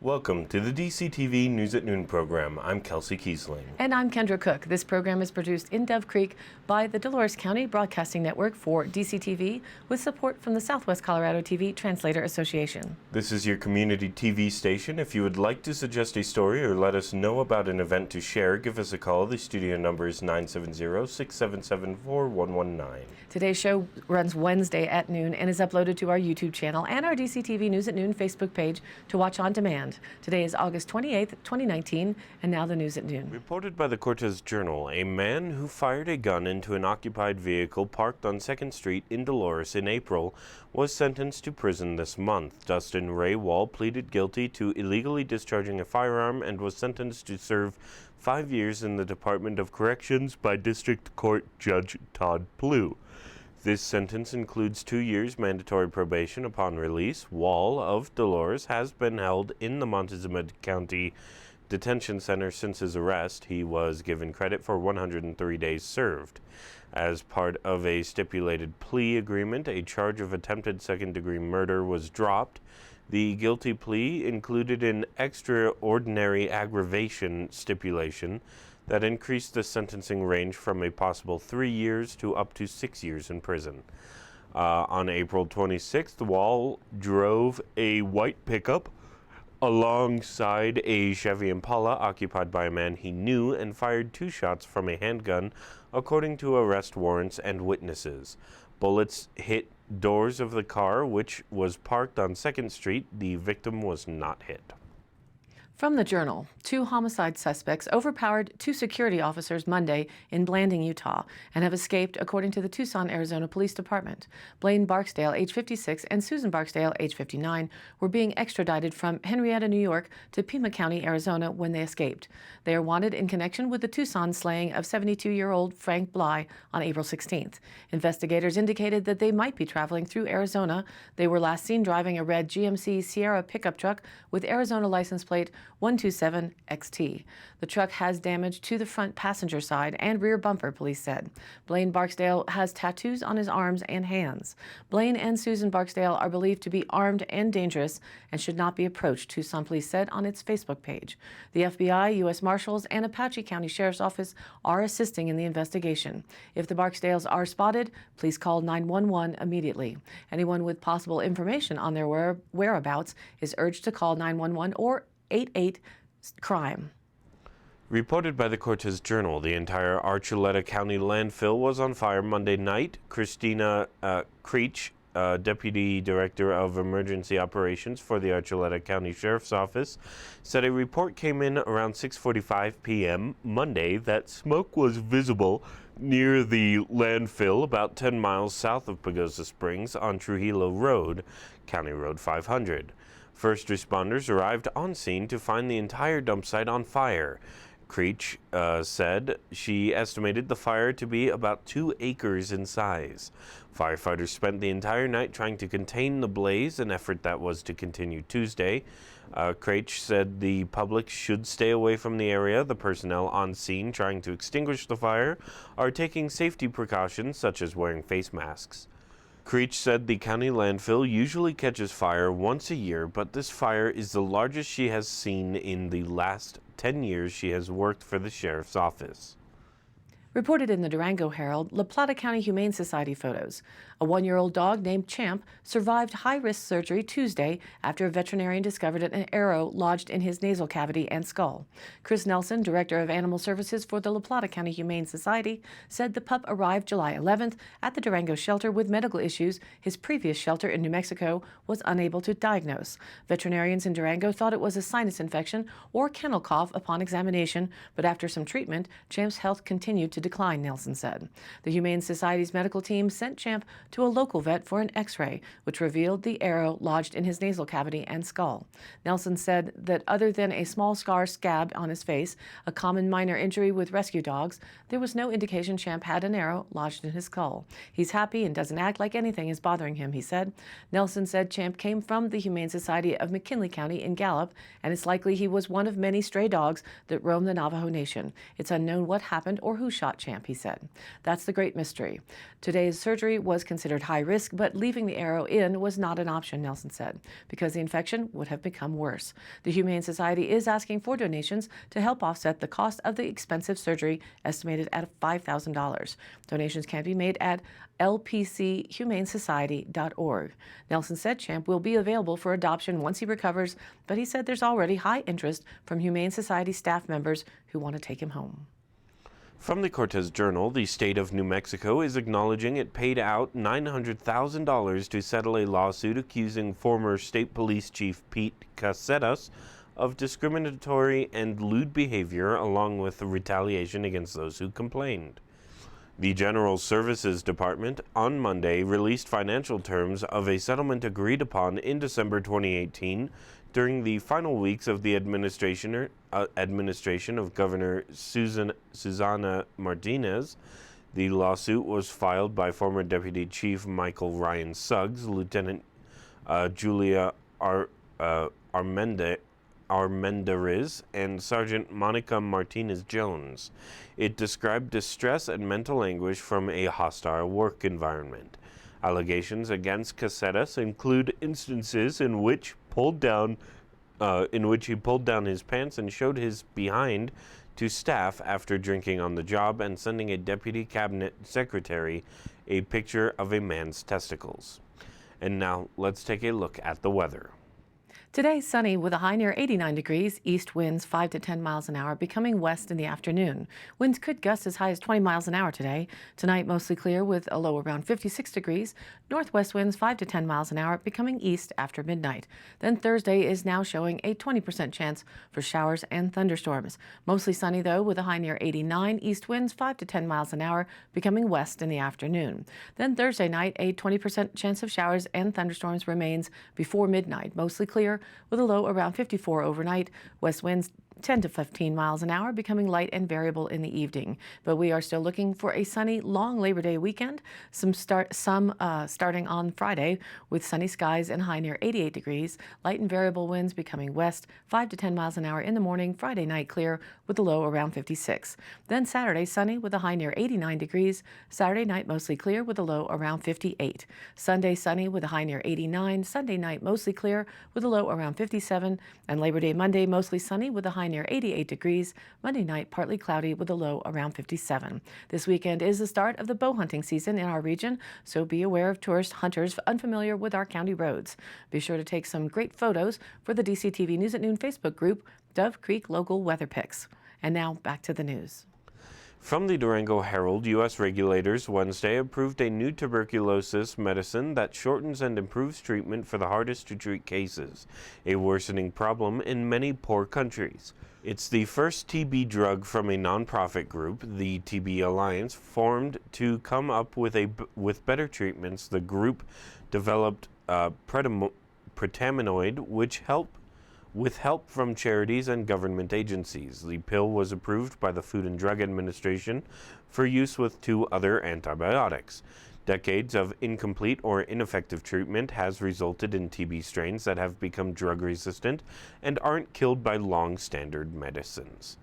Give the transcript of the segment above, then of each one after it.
Welcome to the DCTV News at Noon program. I'm Kelsey Kiesling. And I'm Kendra Cook. This program is produced in Dove Creek by the Dolores County Broadcasting Network for DCTV with support from the Southwest Colorado TV Translator Association. This is your community TV station. If you would like to suggest a story or let us know about an event to share, give us a call. The studio number is 970-677-4119. Today's show runs Wednesday at noon and is uploaded to our YouTube channel and our DCTV News at Noon Facebook page to watch on demand. Today is August 28th, 2019, and now the news at noon. Reported by the Cortez Journal, a man who fired a gun into an occupied vehicle parked on 2nd Street in Dolores in April was sentenced to prison this month. Dustin Ray Wall pleaded guilty to illegally discharging a firearm and was sentenced to serve 5 years in the Department of Corrections by District Court Judge Todd Plew. This sentence includes 2 years mandatory probation upon release. Wall of Dolores has been held in the Montezuma County Detention Center since his arrest. He was given credit for 103 days served. As part of a stipulated plea agreement, a charge of attempted second-degree murder was dropped. The guilty plea included an extraordinary aggravation stipulation that increased the sentencing range from a possible 3 years to up to 6 years in prison. On April 26th, Wall drove a white pickup alongside a Chevy Impala occupied by a man he knew and fired 2 shots from a handgun, according to arrest warrants and witnesses. Bullets hit doors of the car, which was parked on 2nd Street. The victim was not hit. From the Journal, 2 homicide suspects overpowered 2 security officers Monday in Blanding, Utah, and have escaped, according to the Tucson, Arizona Police Department. Blaine Barksdale, age 56, and Susan Barksdale, age 59, were being extradited from Henrietta, New York, to Pima County, Arizona, when they escaped. They are wanted in connection with the Tucson slaying of 72-year-old Frank Bly on April 16th. Investigators indicated that they might be traveling through Arizona. They were last seen driving a red GMC Sierra pickup truck with Arizona license plate 127XT. The truck has damage to the front passenger side and rear bumper, police said. Blaine Barksdale has tattoos on his arms and hands. Blaine and Susan Barksdale are believed to be armed and dangerous and should not be approached, Tucson police said on its Facebook page. The FBI, U.S. Marshals, and Apache County Sheriff's Office are assisting in the investigation. If the Barksdales are spotted, please call 911 immediately. Anyone with possible information on their whereabouts is urged to call 911 or 88-CRIME. Reported by the Cortez Journal, the entire Archuleta County landfill was on fire Monday night. Christina Creech, Deputy Director of Emergency Operations for the Archuleta County Sheriff's Office, said a report came in around 6:45 p.m. Monday that smoke was visible near the landfill about 10 miles south of Pagosa Springs on Trujillo Road, County Road 500. First responders arrived on scene to find the entire dump site on fire. Creech said she estimated the fire to be about 2 acres in size. Firefighters spent the entire night trying to contain the blaze, an effort that was to continue Tuesday. Creech said the public should stay away from the area. The personnel on scene trying to extinguish the fire are taking safety precautions such as wearing face masks. Creech said the county landfill usually catches fire once a year, but this fire is the largest she has seen in the last 10 years she has worked for the sheriff's office. Reported in the Durango Herald, La Plata County Humane Society photos. A 1-year-old dog named Champ survived high-risk surgery Tuesday after a veterinarian discovered an arrow lodged in his nasal cavity and skull. Chris Nelson, Director of Animal Services for the La Plata County Humane Society, said the pup arrived July 11th at the Durango shelter with medical issues his previous shelter in New Mexico was unable to diagnose. Veterinarians in Durango thought it was a sinus infection or kennel cough upon examination, but after some treatment, Champ's health continued to decline, Nelson said. The Humane Society's medical team sent Champ to a local vet for an x-ray, which revealed the arrow lodged in his nasal cavity and skull. Nelson said that other than a small scar scab on his face, a common minor injury with rescue dogs, there was no indication Champ had an arrow lodged in his skull. He's happy and doesn't act like anything is bothering him, he said. Nelson said Champ came from the Humane Society of McKinley County in Gallup, and it's likely he was one of many stray dogs that roam the Navajo Nation. It's unknown what happened or who shot shot champ, he said. That's the great mystery. Today's surgery was considered high risk, but leaving the arrow in was not an option, Nelson said, because the infection would have become worse. The Humane Society is asking for donations to help offset the cost of the expensive surgery, estimated at $5,000. Donations can be made at lpchumanesociety.org. Nelson said Champ will be available for adoption once he recovers, but he said there's already high interest from Humane Society staff members who want to take him home. From the Cortez Journal, the state of New Mexico is acknowledging it paid out $900,000 to settle a lawsuit accusing former state police chief Pete Casetas of discriminatory and lewd behavior, along with retaliation against those who complained. The General Services Department on Monday released financial terms of a settlement agreed upon in December 2018 during the final weeks of the administration of Governor Susana Martinez. The lawsuit was filed by former Deputy Chief Michael Ryan Suggs, Lieutenant Julia Armendariz, and Sergeant Monica Martinez-Jones. It described distress and mental anguish from a hostile work environment. Allegations against Casetas include instances in which he pulled down his pants and showed his behind to staff after drinking on the job, and sending a deputy cabinet secretary a picture of a man's testicles. And now let's take a look at the weather. Today, sunny with a high near 89 degrees, east winds 5 to 10 miles an hour, becoming west in the afternoon. Winds could gust as high as 20 miles an hour today. Tonight, mostly clear with a low around 56 degrees. Northwest winds 5 to 10 miles an hour, becoming east after midnight. Then Thursday is now showing a 20% chance for showers and thunderstorms. Mostly sunny, though, with a high near 89, east winds 5 to 10 miles an hour, becoming west in the afternoon. Then Thursday night, a 20% chance of showers and thunderstorms remains before midnight. Mostly clear with a low around 54 overnight. West winds 10 to 15 miles an hour, becoming light and variable in the evening. But we are still looking for a sunny, long Labor Day weekend, starting on Friday with sunny skies and high near 88 degrees, light and variable winds becoming west 5 to 10 miles an hour in the morning. Friday night clear with a low around 56. Then Saturday sunny with a high near 89 degrees. Saturday night mostly clear with a low around 58. Sunday sunny with a high near 89. Sunday night mostly clear with a low around 57. And Labor Day Monday mostly sunny with a high near 88 degrees. Monday night partly cloudy with a low around 57. This weekend is the start of the bow hunting season in our region, so be aware of tourist hunters unfamiliar with our county roads. Be sure to take some great photos for the DCTV News at Noon Facebook group, Dove Creek Local Weather Picks. And now back to the news. From the Durango Herald, U.S. regulators Wednesday approved a new tuberculosis medicine that shortens and improves treatment for the hardest to treat cases, a worsening problem in many poor countries. It's the first TB drug from a nonprofit group, the TB Alliance, formed to come up with better treatments. The group developed pretaminoid, with help from charities and government agencies. The pill was approved by the Food and Drug Administration for use with 2 other antibiotics. Decades of incomplete or ineffective treatment has resulted in TB strains that have become drug-resistant and aren't killed by long-standard medicines.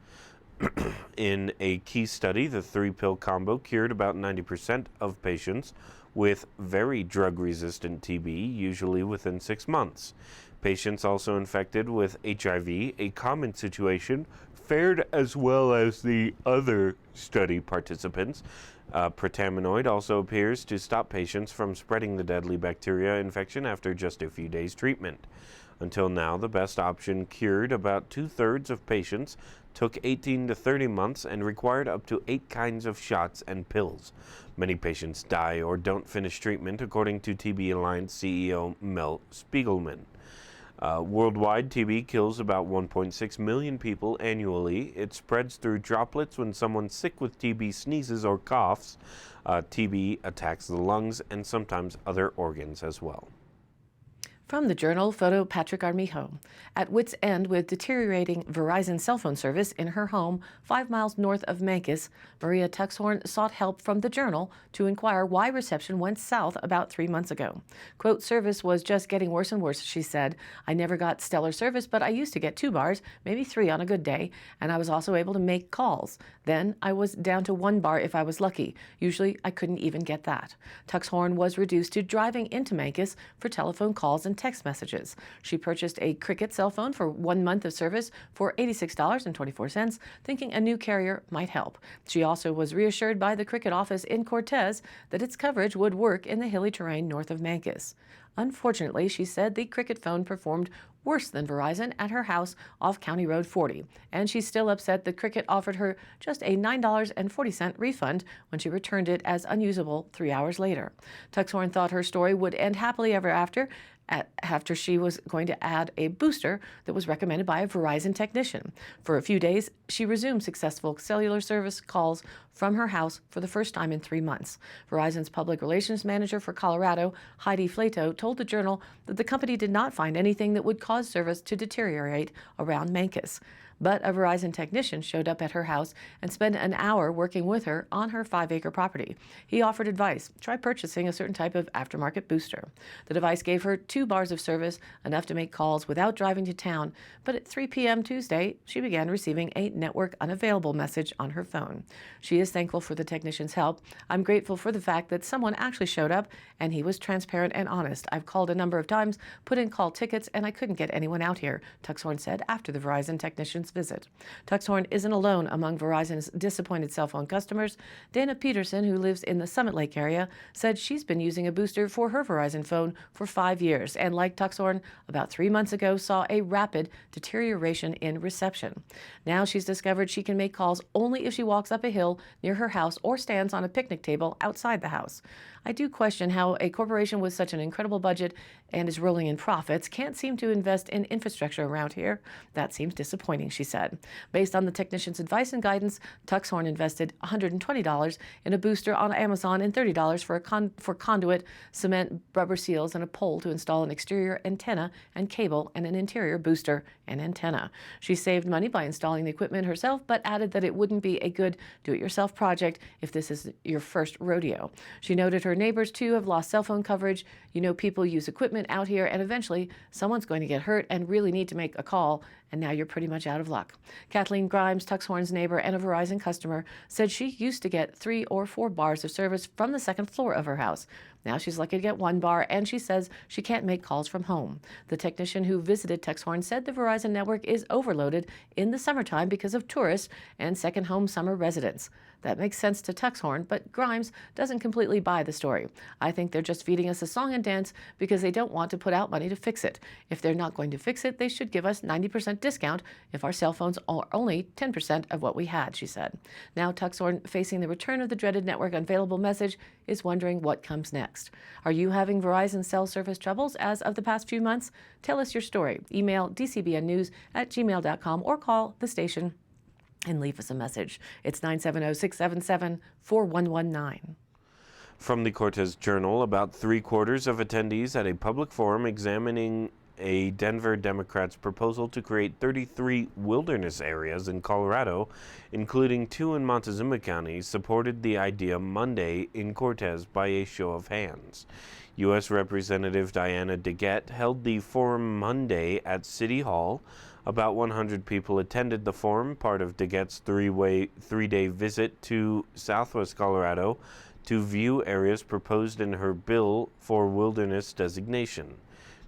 In a key study, the 3-pill combo cured about 90% of patients with very drug-resistant TB, usually within 6 months. Patients also infected with HIV, a common situation, fared as well as the other study participants. Pretaminoid also appears to stop patients from spreading the deadly bacteria infection after just a few days' treatment. Until now, the best option cured about 2/3 of patients, took 18 to 30 months, and required up to 8 kinds of shots and pills. Many patients die or don't finish treatment, according to TB Alliance CEO Mel Spiegelman. Worldwide, TB kills about 1.6 million people annually. It spreads through droplets when someone sick with TB sneezes or coughs. TB attacks the lungs and sometimes other organs as well. From the Journal, photo Patrick Armijo. At wit's end with deteriorating Verizon cell phone service in her home 5 miles north of Mancos, Maria Tuxhorn sought help from the Journal to inquire why reception went south about 3 months ago. Quote, service was just getting worse and worse, she said. I never got stellar service, but I used to get 2 bars, maybe 3 on a good day, and I was also able to make calls. Then I was down to 1 bar if I was lucky. Usually I couldn't even get that. Tuxhorn was reduced to driving into Mancos for telephone calls and text messages. She purchased a Cricket cell phone for 1 month of service for $86.24, thinking a new carrier might help. She also was reassured by the Cricket office in Cortez that its coverage would work in the hilly terrain north of Mancos. Unfortunately, she said the Cricket phone performed worse than Verizon at her house off County Road 40, and she's still upset that Cricket offered her just a $9.40 refund when she returned it as unusable 3 hours later. Tuxhorn thought her story would end happily ever after she was going to add a booster that was recommended by a Verizon technician. For a few days, she resumed successful cellular service calls from her house for the first time in 3 months. Verizon's public relations manager for Colorado, Heidi Flato, told the Journal that the company did not find anything that would cause service to deteriorate around Mancos. But a Verizon technician showed up at her house and spent an hour working with her on her 5-acre property. He offered advice. Try purchasing a certain type of aftermarket booster. The device gave her 2 bars of service, enough to make calls without driving to town. But at 3 p.m. Tuesday, she began receiving a network unavailable message on her phone. She is thankful for the technician's help. I'm grateful for the fact that someone actually showed up and he was transparent and honest. I've called a number of times, put in call tickets, and I couldn't get anyone out here, Tuxhorn said after the Verizon technician's visit. Tuxhorn isn't alone among Verizon's disappointed cell phone customers. Dana Peterson, who lives in the Summit Lake area, said she's been using a booster for her Verizon phone for 5 years and, like Tuxhorn, about 3 months ago saw a rapid deterioration in reception. Now she's discovered she can make calls only if she walks up a hill near her house or stands on a picnic table outside the house. I do question how a corporation with such an incredible budget and is rolling in profits can't seem to invest in infrastructure around here. That seems disappointing, she said. Based on the technician's advice and guidance, Tuxhorn invested $120 in a booster on Amazon and $30 for conduit, cement, rubber seals, and a pole to install an exterior antenna and cable and an interior booster and antenna. She saved money by installing the equipment herself, but added that it wouldn't be a good do-it-yourself project if this is your first rodeo. She noted her neighbors, too, have lost cell phone coverage. You know, people use equipment out here, and eventually someone's going to get hurt and really need to make a call, and now you're pretty much out of luck. Kathleen Grimes, Tuxhorn's neighbor and a Verizon customer, said she used to get 3 or 4 bars of service from the second floor of her house. Now she's lucky to get 1 bar, and she says she can't make calls from home. The technician who visited Tuxhorn said the Verizon network is overloaded in the summertime because of tourists and second home summer residents. That makes sense to Tuxhorn, but Grimes doesn't completely buy the story. I think they're just feeding us a song and dance because they don't want to put out money to fix it. If they're not going to fix it, they should give us 90% discount if our cell phones are only 10% of what we had, she said. Now Tuxhorn, facing the return of the dreaded network unavailable message, is wondering what comes next. Are you having Verizon cell service troubles as of the past few months? Tell us your story. Email dcbnnews@gmail.com or call the station and leave us a message. It's 970-677-4119. From the Cortez Journal, about 3/4 of attendees at a public forum examining a Denver Democrat's proposal to create 33 wilderness areas in Colorado, including 2 in Montezuma County, supported the idea Monday in Cortez by a show of hands. U.S. Representative Diana DeGette held the forum Monday at City Hall. About 100 people attended the forum, part of DeGette's 3-day visit to Southwest Colorado to view areas proposed in her bill for wilderness designation.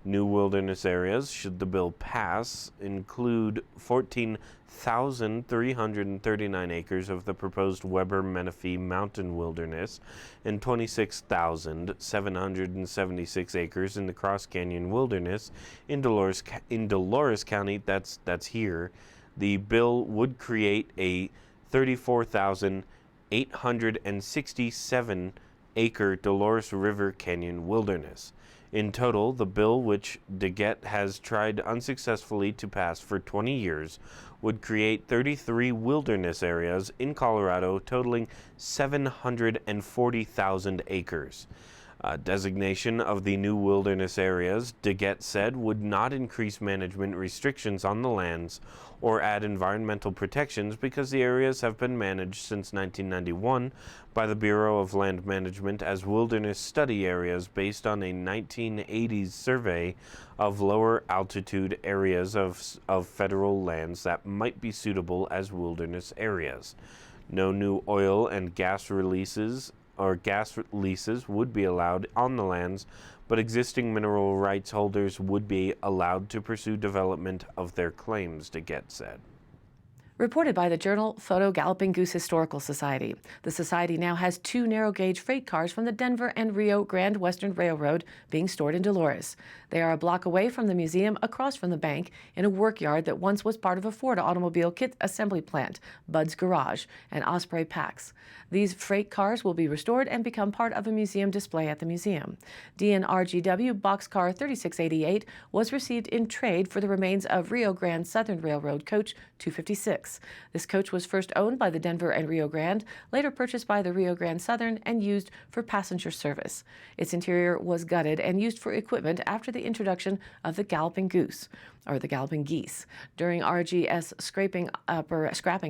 New wilderness areas, should the bill pass, include 14,339 acres of the proposed Weber-Menifee Mountain Wilderness and 26,776 acres in the Cross Canyon Wilderness in Dolores County. That's here. The bill would create a 34,867 acre Dolores River Canyon Wilderness. In total, the bill, which DeGette has tried unsuccessfully to pass for 20 years, would create 33 wilderness areas in Colorado, totaling 740,000 acres. Designation of the new wilderness areas, DeGette said, would not increase management restrictions on the lands or add environmental protections because the areas have been managed since 1991 by the Bureau of Land Management as wilderness study areas based on a 1980s survey of lower altitude areas of federal lands that might be suitable as wilderness areas. No new oil and gas leases would be allowed on the lands, but existing mineral rights holders would be allowed to pursue development of their claims, DeGette said. Reported by the journal Photo Galloping Goose Historical Society. The society now has 2 narrow-gauge freight cars from the Denver and Rio Grande Western Railroad being stored in Dolores. They are a block away from the museum across from the bank in a work yard that once was part of a Ford automobile kit assembly plant, Bud's Garage, and Osprey Packs. These freight cars will be restored and become part of a museum display at the museum. DNRGW Boxcar 3688 was received in trade for the remains of Rio Grande Southern Railroad Coach 256. This coach was first owned by the Denver and Rio Grande, later purchased by the Rio Grande Southern and used for passenger service. Its interior was gutted and used for equipment after the introduction of the Galloping Goose, or the Galloping Geese. During RGS scrapping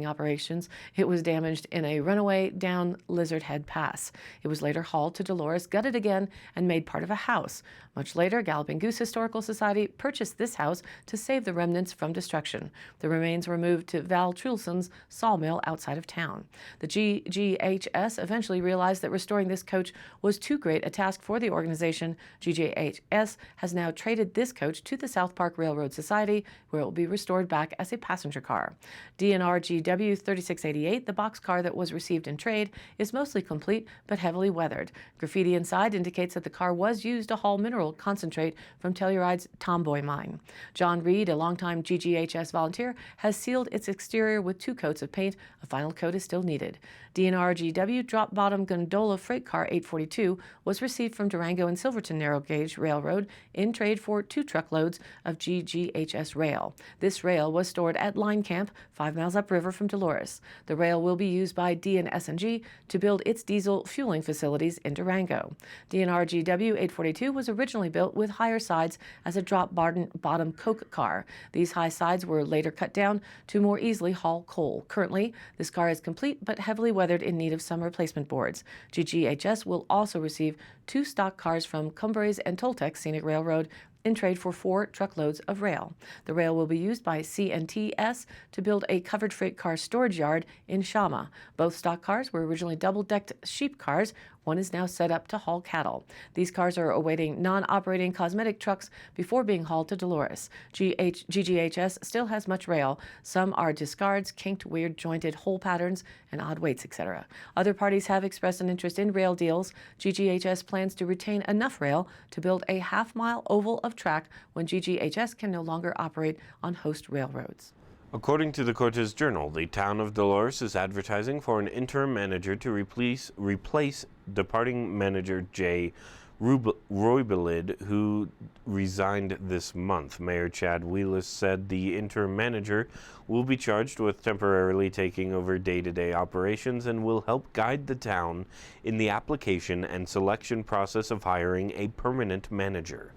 operations, it was damaged in a runaway down Lizard Head Pass. It was later hauled to Dolores, gutted again, and made part of a house. Much later, Galloping Goose Historical Society purchased this house to save the remnants from destruction. The remains were moved to Val Trulson's sawmill outside of town. The GGHS eventually realized that restoring this coach was too great a task for the organization. GGHS has now traded this coach to the South Park Railroad Society, where it will be restored back as a passenger car. DNRGW 3688, the boxcar that was received in trade, is mostly complete but heavily weathered. Graffiti inside indicates that the car was used to haul mineral concentrate from Telluride's Tomboy mine. John Reed, a longtime GGHS volunteer, has sealed its exterior with 2 coats of paint. A final coat is still needed. DNRGW drop bottom gondola freight car 842 was received from Durango and Silverton Narrow Gauge Railroad in trade for 2 truckloads of GGHS rail. This rail was stored at Line Camp, 5 miles upriver from Dolores. The rail will be used by DNS&G to build its diesel fueling facilities in Durango. DNRGW 842 was originally built with higher sides as a drop bottom coke car. These high sides were later cut down to more easily haul coal. Currently, this car is complete but heavily weathered in need of some replacement boards. GGHS will also receive 2 stock cars from Cumbres and Toltec Scenic Railroad in trade for 4 truckloads of rail. The rail will be used by CNTS to build a covered freight car storage yard in Shama. Both stock cars were originally double-decked sheep cars. One is now set up to haul cattle. These cars are awaiting non-operating cosmetic trucks before being hauled to Dolores. GGHS still has much rail. Some are discards, kinked, weird, jointed hole patterns, and odd weights, etc. Other parties have expressed an interest in rail deals. GGHS plans to retain enough rail to build a half-mile oval of track when GGHS can no longer operate on host railroads. According to the Cortez Journal, the town of Dolores is advertising for an interim manager to replace departing manager Jay Roybelid, who resigned this month. Mayor Chad Wheelis said the interim manager will be charged with temporarily taking over day-to-day operations and will help guide the town in the application and selection process of hiring a permanent manager.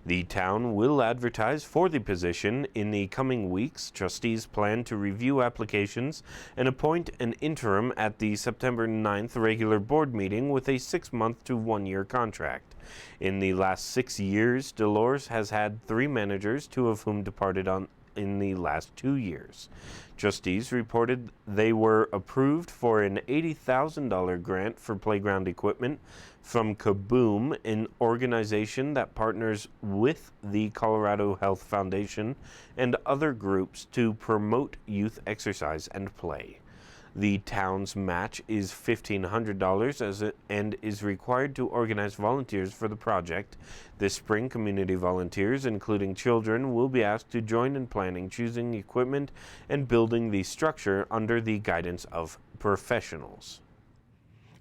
The town will advertise for the position in the coming weeks. Trustees plan to review applications and appoint an interim at the September 9th regular board meeting with a 6-month to 1-year contract. In the last 6 years, Dolores has had 3 managers, 2 of whom departed in the last 2 years. Trustees reported they were approved for an $80,000 grant for playground equipment from Kaboom, an organization that partners with the Colorado Health Foundation and other groups to promote youth exercise and play. The town's match is $1,500 and is required to organize volunteers for the project. This spring, community volunteers, including children, will be asked to join in planning, choosing equipment, and building the structure under the guidance of professionals.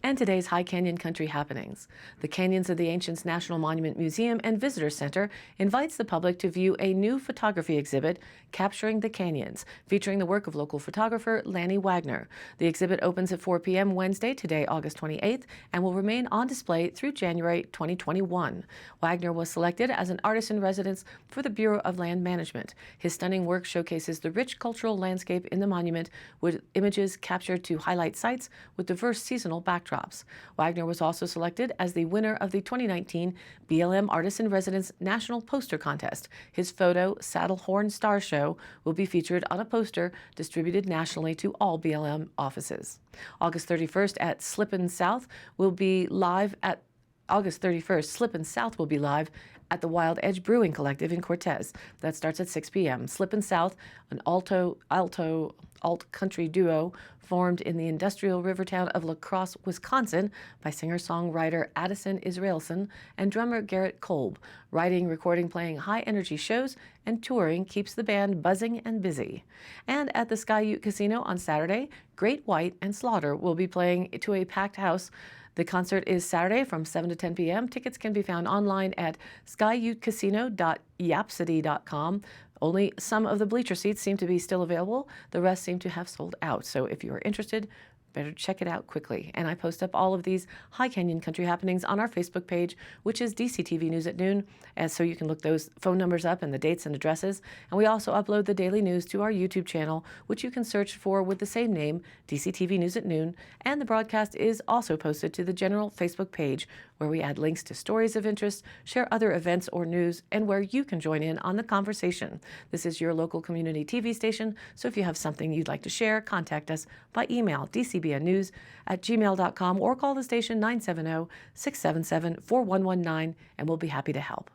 and today's High Canyon Country happenings. The Canyons of the Ancients National Monument Museum and Visitor Center invites the public to view a new photography exhibit, Capturing the Canyons, featuring the work of local photographer Lanny Wagner. The exhibit opens at 4 p.m. Wednesday, today, August 28th, and will remain on display through January 2021. Wagner was selected as an artist in residence for the Bureau of Land Management. His stunning work showcases the rich cultural landscape in the monument with images captured to highlight sites with diverse seasonal backdrops. Wagner was also selected as the winner of the 2019 BLM Artist in Residence National Poster Contest. His photo, Saddle Horn Star Show, will be featured on a poster distributed nationally to all BLM offices. August 31st at Slippin' South will be live at August 31st, Slippin' South will be live at the Wild Edge Brewing Collective in Cortez. That starts at 6 p.m. Slippin' South, an alt-country duo formed in the industrial river town of La Crosse, Wisconsin by singer-songwriter Addison Israelson and drummer Garrett Kolb. Writing, recording, playing high-energy shows, and touring keeps the band buzzing and busy. And at the Sky Ute Casino on Saturday, Great White and Slaughter will be playing to a packed house. The concert is Saturday from 7 to 10 p.m. Tickets can be found online at skyutecasino.yapsody.com. Only some of the bleacher seats seem to be still available. The rest seem to have sold out. So if you are interested, better check it out quickly. And I post up all of these High Canyon Country happenings on our Facebook page, which is DCTV News at Noon, and so you can look those phone numbers up and the dates and addresses. And we also upload the daily news to our YouTube channel, which you can search for with the same name, DCTV News at Noon. And the broadcast is also posted to the general Facebook page, where we add links to stories of interest, share other events or news, and where you can join in on the conversation. This is your local community TV station, so if you have something you'd like to share, contact us by email, dcbnnews@gmail.com, or call the station 970-677-4119, and we'll be happy to help.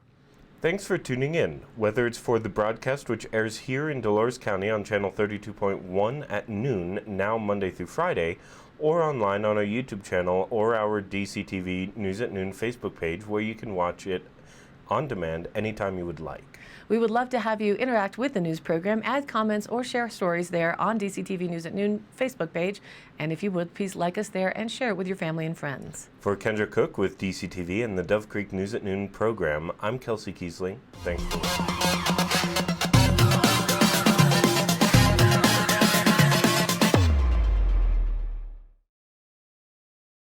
Thanks for tuning in. Whether it's for the broadcast, which airs here in Dolores County on Channel 32.1 at noon, now Monday through Friday, or online on our YouTube channel or our DCTV News at Noon Facebook page, where you can watch it on demand anytime you would like. We would love to have you interact with the news program, add comments, or share stories there on DCTV News at Noon Facebook page. And if you would, please like us there and share it with your family and friends. For Kendra Cook with DCTV and the Dove Creek News at Noon program, I'm Kelsey Kiesling. Thanks for listening.